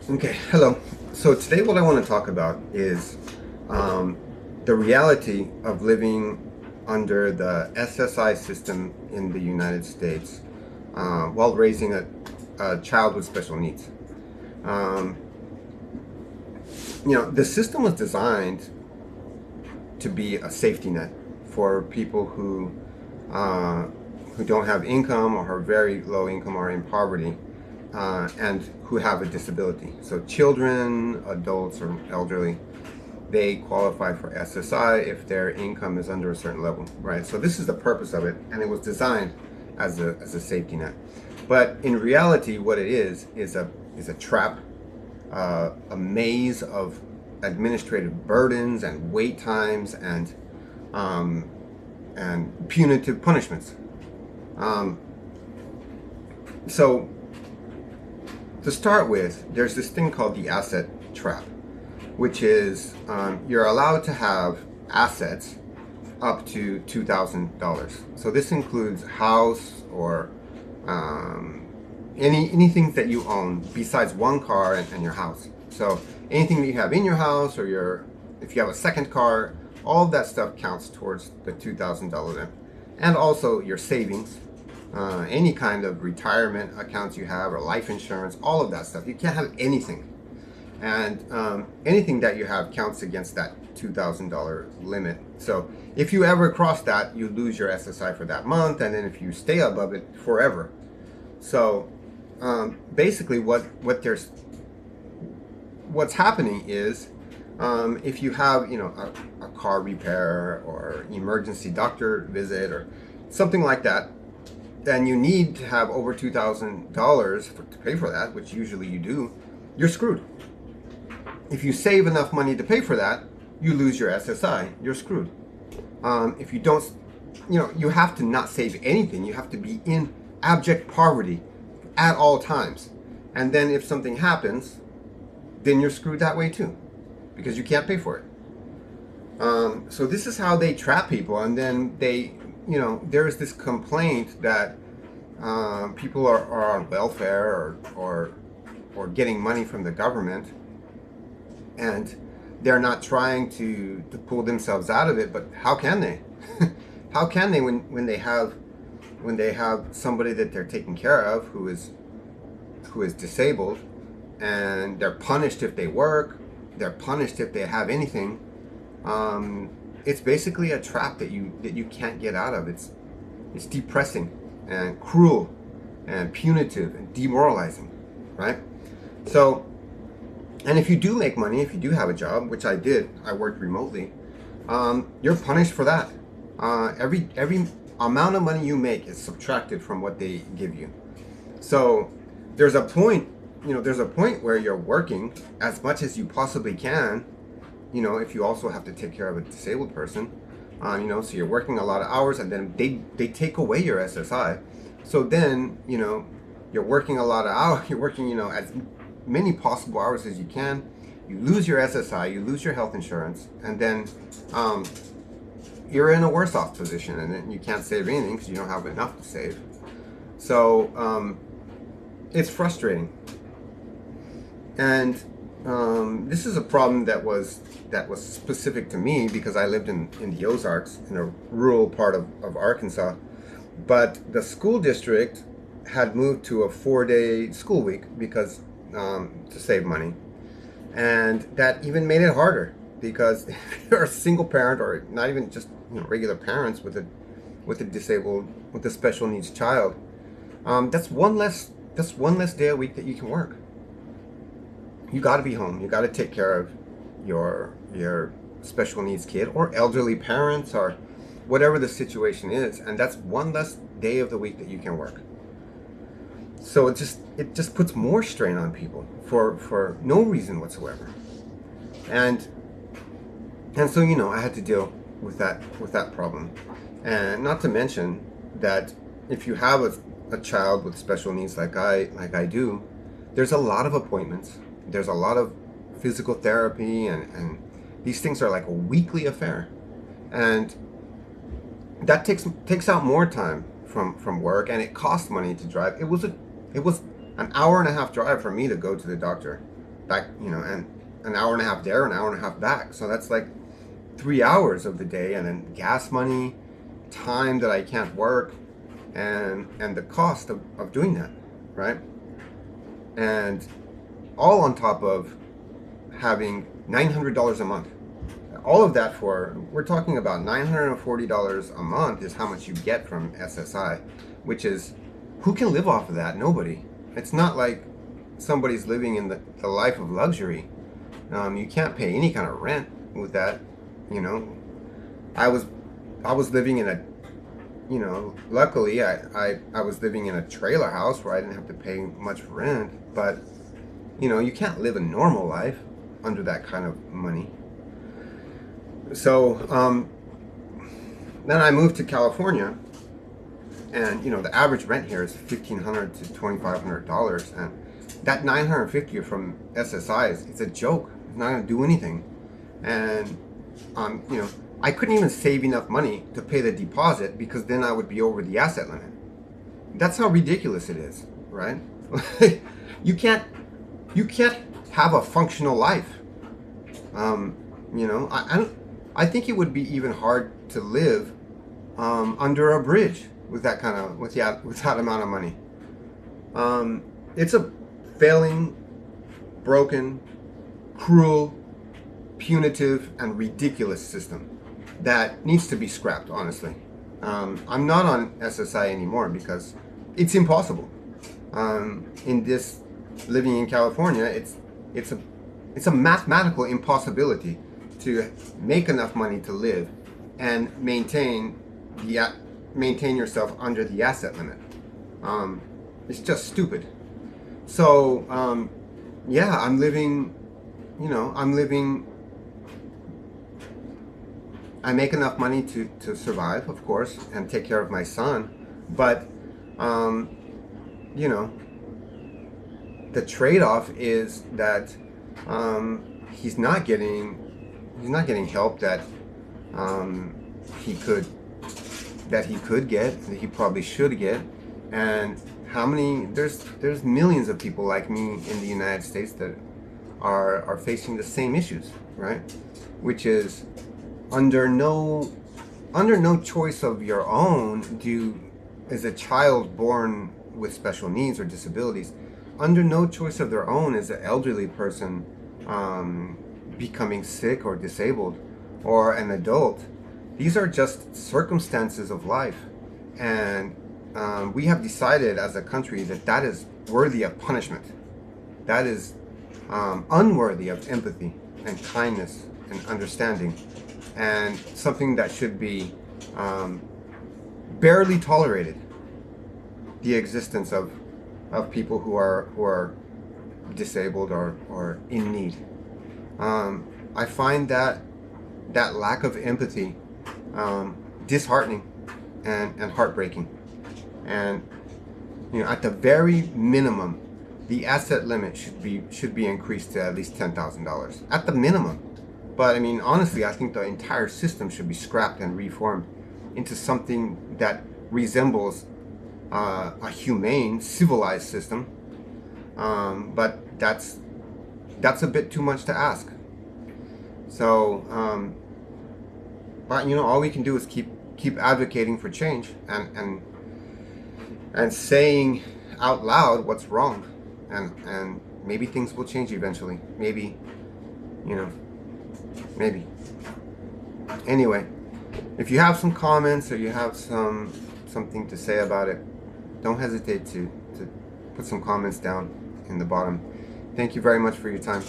Okay, hello. So today what I want to talk about is um, the reality of living under the SSI system in the United States while raising a child with special needs. Um, the system was designed to be a safety net for people uh, who don't have income or are very low income or in poverty, and who have a disability. So children, adults, or elderly, they qualify for SSI if their income is under a certain level, right? So this is the purpose of it, and it was designed as a safety net. But in reality, what it is a trap, a maze of administrative burdens and wait times um, and punitive punishments. Um, so to start with, there's this thing called the asset trap, which is you're allowed to have assets up to $2,000. So this includes house or anything that you own besides one car and your house. So anything that you have in your house or if you have a second car, all of that stuff counts towards the $2,000 limit. And also your savings, any kind of retirement accounts you have or life insurance, all of that stuff. You can't have anything. And anything that you have counts against that $2,000 limit. So if you ever cross that, you lose your SSI for that month, and then if you stay above it, forever. So basically, what's happening is, if you have a car repair or emergency doctor visit or something like that, then you need to have over $2,000 to pay for that, which usually you do. You're screwed. If you save enough money to pay for that, you lose your SSI. You're screwed. If you don't, you have to not save anything. You have to be in abject poverty at all times. And then if something happens, then you're screwed that way too, because you can't pay for it. So this is how they trap people. And then there's this complaint that people are on welfare or getting money from the government, and they're not trying to pull themselves out of it. But how can they? How can they when they have somebody that they're taking care of who is disabled, and they're punished if they work, they're punished if they have anything. It's basically a trap that you can't get out of. It's depressing and cruel and punitive and demoralizing, right? So, and if you do make money, if you do have a job, which I did, I worked remotely, you're punished for that. Every amount of money you make is subtracted from what they give you. So there's a point where you're working as much as you possibly can, if you also have to take care of a disabled person, so you're working a lot of hours, and then they take away your SSI. So then, you're working a lot of hours, you're working, as many possible hours as you can. You lose your SSI, you lose your health insurance, and then you're in a worse off position, and then you can't save anything because you don't have enough to save. So it's frustrating. And this is a problem that was specific to me because I lived in the Ozarks, in a rural part of Arkansas. But the school district had moved to a 4-day school week because to save money, and that even made it harder because if you're a single parent, or not even just regular parents with a special needs child, that's one less day a week that you can work. You got to be home. You got to take care of your special needs kid or elderly parents or whatever the situation is, and that's one less day of the week that you can work. So it just puts more strain on people for no reason whatsoever. And so I had to deal with that problem. And not to mention that if you have a child with special needs like I do, there's a lot of appointments. There's a lot of physical therapy, and these things are like a weekly affair. And that takes out more time from work, and it costs money to drive. It was an hour and a half drive for me to go to the doctor back, and an hour and a half there, an hour and a half back. So that's like 3 hours of the day, and then gas money, time that I can't work, and the cost of doing that, right? And all on top of having $900 a month. All of that we're talking about $940 a month is how much you get from SSI, which is, who can live off of that? Nobody. It's not like somebody's living in the life of luxury. You can't pay any kind of rent with that. I was living in a, luckily I was living in a trailer house where I didn't have to pay much rent, but you can't live a normal life under that kind of money. So then I moved to California, and the average rent here is $1,500 to $2,500, and that $950 from SSI it's a joke. It's not going to do anything. And I couldn't even save enough money to pay the deposit, because then I would be over the asset limit. That's how ridiculous it is, right? you can't have a functional life. I think it would be even hard to live under a bridge with that amount of money. It's a failing, broken, cruel, punitive, and ridiculous system that needs to be scrapped, honestly. I'm not on SSI anymore because it's impossible. Living in California, it's a mathematical impossibility to make enough money to live and maintain yourself under the asset limit. It's just stupid. So I'm living. I make enough money to survive, of course, and take care of my son, but the trade-off is that he's not getting help that he could get, that he probably should get. And there's millions of people like me in the United States that are facing the same issues, right? Which is, under no choice of your own, as a child born with special needs or disabilities, under no choice of their own is an elderly person becoming sick or disabled, or an adult. These are just circumstances of life, and we have decided as a country that is worthy of punishment. That is unworthy of empathy and kindness and understanding, and something that should be barely tolerated. The existence of people who are disabled or in need. I find that lack of empathy disheartening and heartbreaking. And at the very minimum, the asset limit should be increased to at least $10,000 at the minimum. But honestly, I think the entire system should be scrapped and reformed into something that resembles a humane, civilized system. But that's a bit too much to ask. So, but all we can do is keep advocating for change and saying out loud what's wrong, and maybe things will change eventually. Maybe. Anyway, if you have some comments or you have something to say about it, don't hesitate to put some comments down in the bottom. Thank you very much for your time.